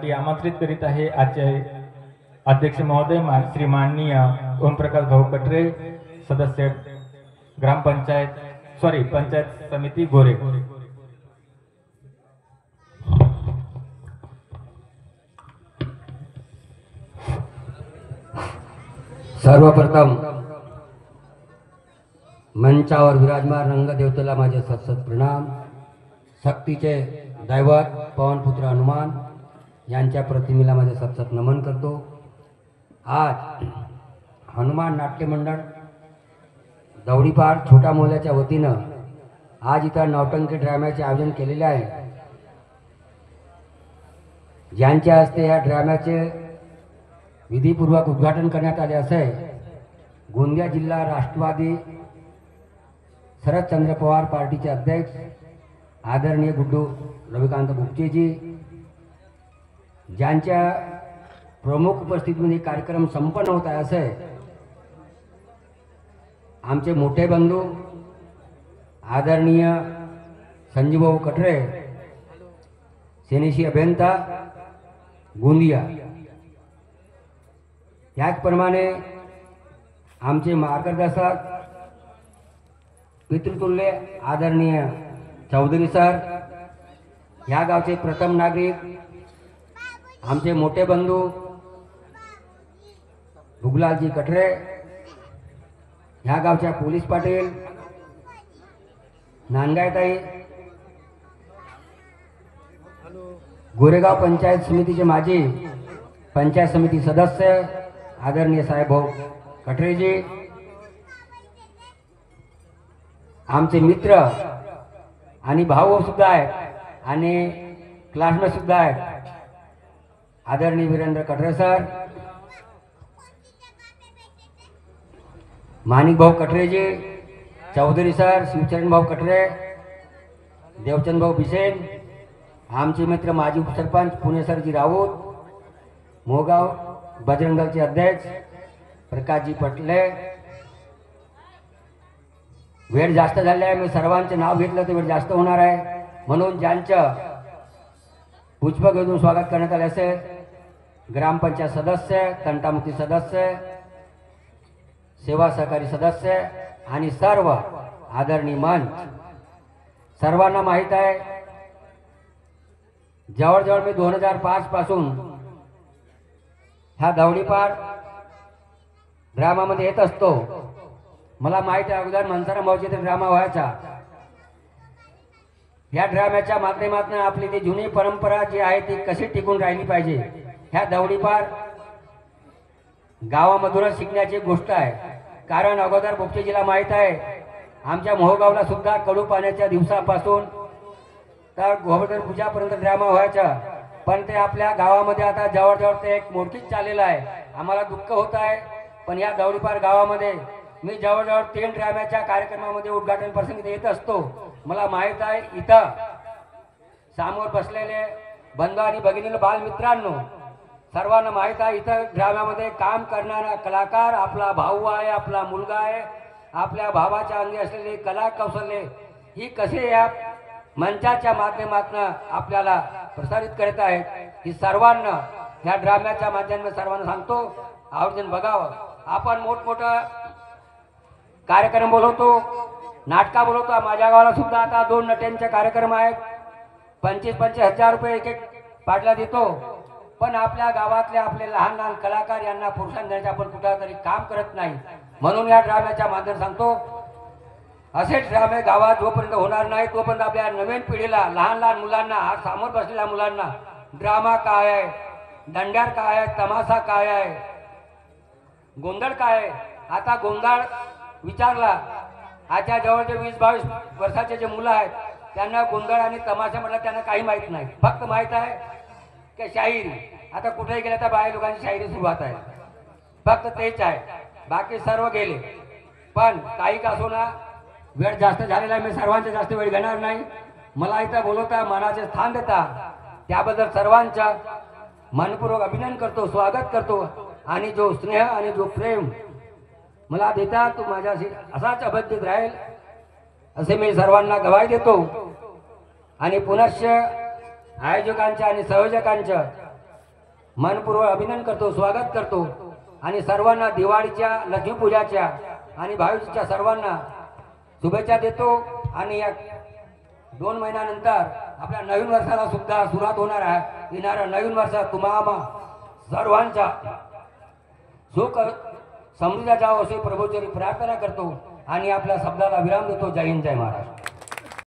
बोलण्यासाठी आमंत्रित करीत आहे आजचे अध्यक्ष महोदय श्री माननीय ओमप्रकाश भाऊ कटरे, सदस्य पंचायत समिती गोरे। सर्वप्रथम मंचावर विराजमान रंगदेवतेला माझे सत्सत प्रणाम। शक्तीचे दैवत पवनपुत्र हनुमान यांच्या प्रतिमेला माझे सत्सत नमन करतो। आज हनुमान नाट्य मंडळ दौडीपार छोटा मोल्याच्या वतीनं आज इथं नौटंकी ड्राम्याचे आयोजन केलेले आहे। ज्यांच्या हस्ते या ड्राम्याचे विधिपूर्वक उद्घाटन करण्यात आले असे गोंदिया जिल्हा राष्ट्रवादी शरदचंद्र पवार पार्टीचे अध्यक्ष आदरणीय गुड्डू रविकांत बुपचेजी, ज्यांच्या प्रमुख उपस्थितीमध्ये कार्यक्रम संपन्न होत आहे असे आमचे मोठे बंधू आदरणीय संजीवभाऊ कटरे, सेनेशी अभियंता गोंदिया, त्याचप्रमाणे आमचे मार्गदर्शक पितृतुल्य आदरणीय चौधरी सर, या गावचे प्रथम नागरिक आमचे मोठे बंधू भुगलालजी कटरे, ह्या गावच्या पोलीस पाटील नांदगायताई, गोरेगाव पंचायत समितीचे माजी पंचायत समिती सदस्य आदरणीय साहेबभाऊ कटरेजी, आमचे मित्र आणि भाऊ सुद्धा आहेत आणि क्लासमेट सुद्धा आहेत आदरणीय वीरेंद्र कटरे सर, माणिक भाऊ कटरेजी, चौधरी सर, शिवचरण भाऊ कटरे, देवचंद भाऊ बिसेन, आमचे मित्र माजी उपसरपंच पुणेसरजी राऊत, मोहगाव बजरंग दलचे अध्यक्ष प्रकाशजी पटले। वेळ जास्त झाले आहे, मी सर्वांचे नाव घेतलं तर वेळ जास्त होणार आहे, म्हणून ज्यांचं पुष्प घेऊन स्वागत करण्यात आले असेल ग्रामपंचायत सदस्य, तंटामुक्ती सदस्य, सेवा सहकारी सदस्य आणि सर्व आदरणीय मंच, सर्वांना माहीत आहे जवळजवळ मी 2005 पासून ह्या दौडीपार ड्रामामध्ये येत असतो। मला माहिती आहे अगोदर मनसाराम भाऊचा ड्रामा व्हायचा। या ड्राम्याच्या माध्यमातून आपली ती जुनी परंपरा जी आहे ती कशी टिकून राहिली पाहिजे, ह्या दौडीपार गावामधूनच शिकण्याची गोष्ट आहे। कारण अगोदर बुपचेजीला माहीत आहे आमच्या मोहगावला सुद्धा कडू पाण्याच्या दिवसापासून तर गोवर्धन पूजापर्यंत ड्रामा व्हायचा, पण ते आपल्या गावामध्ये आता जवळजवळ ते एक मोडकीच चाललेलं आहे। आम्हाला दुःख होत आहे, पण या दौडीपार गावामध्ये मी जवळजवळ 3 ड्राम्याच्या कार्यक्रमामध्ये उद्घाटन प्रसंगी येत असतो। मला माहीत आहे इथं समोर बसलेले बंधू आणि भगिनी बालमित्रांनो सर्वांना माहीत आहे इथं ड्राम्यामध्ये काम करणारा कलाकार आपला भाऊ आहे, आपला मुलगा आहे, आपल्या भावाच्या अंगी असलेली कला कौशल्ये ही कसे या मंचाच्या माध्यमातून आपल्याला प्रसारित करत आहेत, ही सर्वांना ह्या ड्राम्याच्या माध्यमातून सर्वांना सांगतो आवर्जून बघावं। आपण मोठमोठा कार्यक्रम बोलवतो, नाटका बोलवतो। माझ्या गावाला सुद्धा आता 2 नट्यांचे कार्यक्रम आहेत, 25-25 हजार रुपये एक पाडला देतो, पण आपल्या गावातले आपले लहान लहान कलाकार यांना प्रोत्साहन देण्याचे आपण कुठेतरी काम करत नाही। म्हणून या ड्राम्याच्या माध्यमातून सांगतो असे ड्रामे गावात जोपर्यंत होणार नाही तोपर्यंत आपल्या नवीन पिढीला लहान लहान मुलांना आज समोर बसलेल्या मुलांना ड्रामा काय आहे, दंड्यार काय आहे, तमाशा काय आहे, गोंधळ काय आहे। आता गोंधळ विचारला आजच्या जवळचे 20-22 वर्षाचे जे मुलं आहेत त्यांना गोंधळ आणि तमाशा म्हटलं त्यांना काही माहीत नाही, फक्त माहीत आहे की शाहिरी। आता कुठेही गेले तर बाहेर लोकांची शाहिरी सुरुवात आहे, फक्त तेच आहे, बाकी सर्व गेले। पण काही का असोना वेळ जास्त झालेला आहे, मी सर्वांचा जास्त वेळ घेणार नाही। मला इथं बोलवता मनाचे स्थान देता त्याबद्दल सर्वांचा मनपूर्वक अभिनंदन करतो, स्वागत करतो आणि जो स्नेह आणि जो प्रेम मला देता तो माझ्याशी असाच अबाधित राहील असे मी सर्वांना गवाही देतो। आणि पुनश्च आयोजकांच्या आणि संयोजकांच्या मनपूर्वक अभिनंदन करतो, स्वागत करतो आणि सर्वांना दिवाळीच्या, लक्ष्मीपूजाच्या आणि भाऊबीजेच्या सर्वांना शुभेच्छा देतो. आणि या 2 महिन्यानंतर आपल्या नवीन वर्षाला सुद्धा सुरुवात होणार आहे. येणाऱ्या नवीन वर्षात तुम्हाला सर्वांच्या सुख समृद्ध जावं अशी प्रभूचरी प्रार्थना करतो आणि आपल्या शब्दाला विराम देतो. जय हिंद, जय महाराष्ट्र.